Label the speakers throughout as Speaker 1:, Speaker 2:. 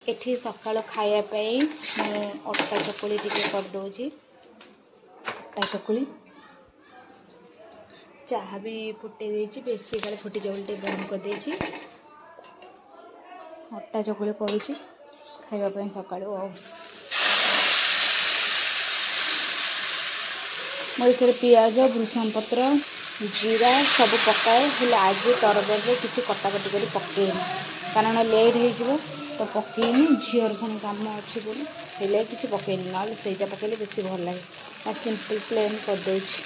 Speaker 1: एठी सकाळ खायापाई अटा चकुली टिके कर दउची। अटा चकुली चाहा भी फुटे देची, बेसी काले फुटी जल्दी बंद कर देची। अटा चकुली करूची खाइबा पई सकाळ। मैं पियाज भृषण पत्र जीरा सब पकाए हेले आज तरबरे किसी कटाकटी कर पकईनी कारण लेट हो तो पकईनी झीर पुणी कम अच्छे बोली हेले किसी पकईनी ना सहीटा पकड़े बेस भल लगे। सिंपल प्लेन कर देछि।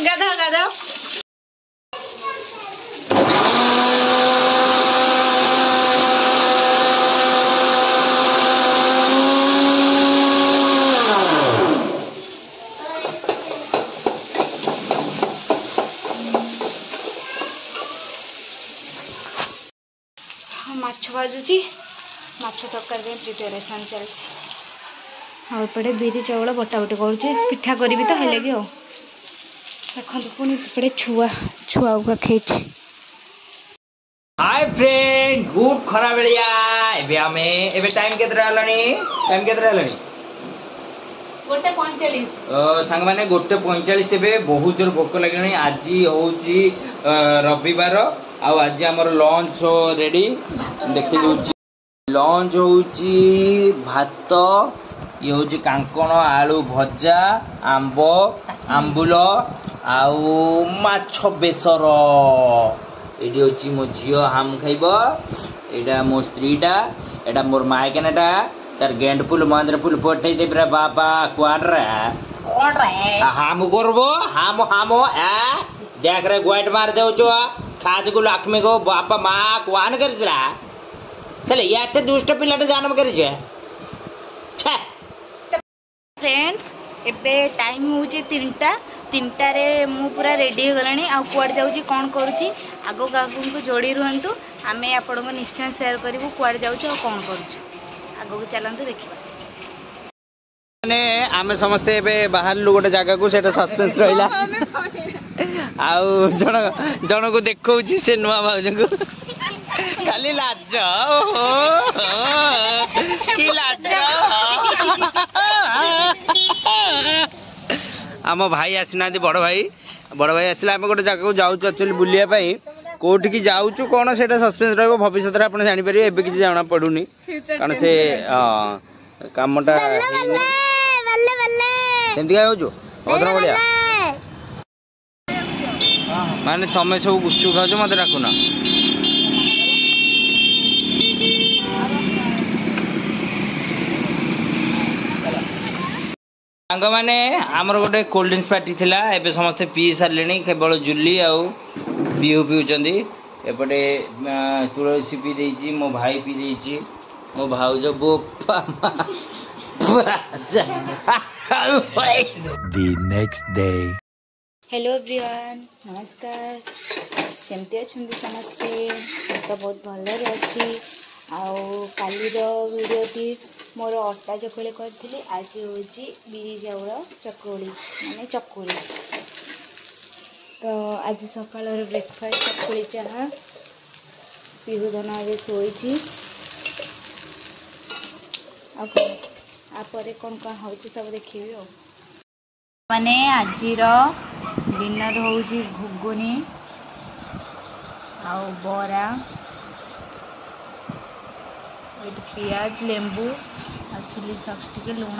Speaker 1: गाधा गाधा माछ भाजुची माछ तरकारी प्रिपेरेसन चलती। आउपटे बिरी चाउल बटा बटी करुचे पिठा करी तो है लगे देखो पुणी एपटे छुआ छुआ उगा खेची।
Speaker 2: हाय फ्रेंड गुड खरा बेलिया एबे हमें एबे टाइम केतरा हलानी
Speaker 1: गोटे 45
Speaker 2: सांग माने गोटे 45 एबे बहुत जोर भोक लागलानी। आज होउची रविवार आ आज हमर लंच रेडी देखि दोची। लंच होउची भात ये होउची कांकण आलू भजा आंबो आंबुल आउ माछ बेसर। एडी होची मो झियो हम खाइबो, एडा मो स्त्रीटा, एडा मोर मायकेनाटा तार गेंडपुल मांद्रपुल पठै देबरा बाबा कोन रे हम करबो हम ए देख रे गोइट मार देउचो खाद को लक्ष्मी को बापा मां कोन करसरा चले याते दुष्ट पिलाटे जन्म करजे छे।
Speaker 1: फ्रेंड्स एबे टाइम होउची 3टा रे मु पूरा रेडी हो गलानी आ कुआड जाउची कोन करूची आगो गागु को जोड़ी रहंतु आमे आपण को निश्चय शेयर करिवु कुआड जाउची आ कोन करूची आगो को चलंतु देखिबा।
Speaker 2: माने आमे समस्ते एबे बाहर लु गोटे जगह को सेटा सस्पेंस रहिला आउ जण को देखौची से नुवा भाउजन को खाली लाज की लाज। आम भाई आसीना बड़ भाई आसला आम गोटे जगह को जाऊँ एक्चुअली बुलिया कोठी की जाऊँ कौन से सस्पेंस रहा भविष्य में आप जापर एवं किसी जाना पड़ूनी कारण से कमटा भाया माने तमें सब गुचु खाऊ मत डाकुना सांग मैंने आमर गोटे कोल्ड ड्रिंक्स पार्टी थिला एबे समस्ते पी सारे केवल जुली आउ पीहू पीउचंदी एपटे तुलसी पी देची मो भाई पी देची मो भाउज बोपा
Speaker 3: The next day.
Speaker 1: Hello everyone नमस्कार केमती अच्छे समस्ते तो बहुत भलरे अच्छी आउ कालीर वीडियोटी मोर अटा चकुली करी आज हूँ बिरी चाउल चकुली माने चकुली। तो आज सकाल ब्रेकफास्ट चकुली चाहा पीहुधन ए शोची आपर कौन कौन हो सब देखी माने आज डिनर हूँ घुगुनी आउ बरा पियाज लेंबू आ चिली सॉस टिके लुण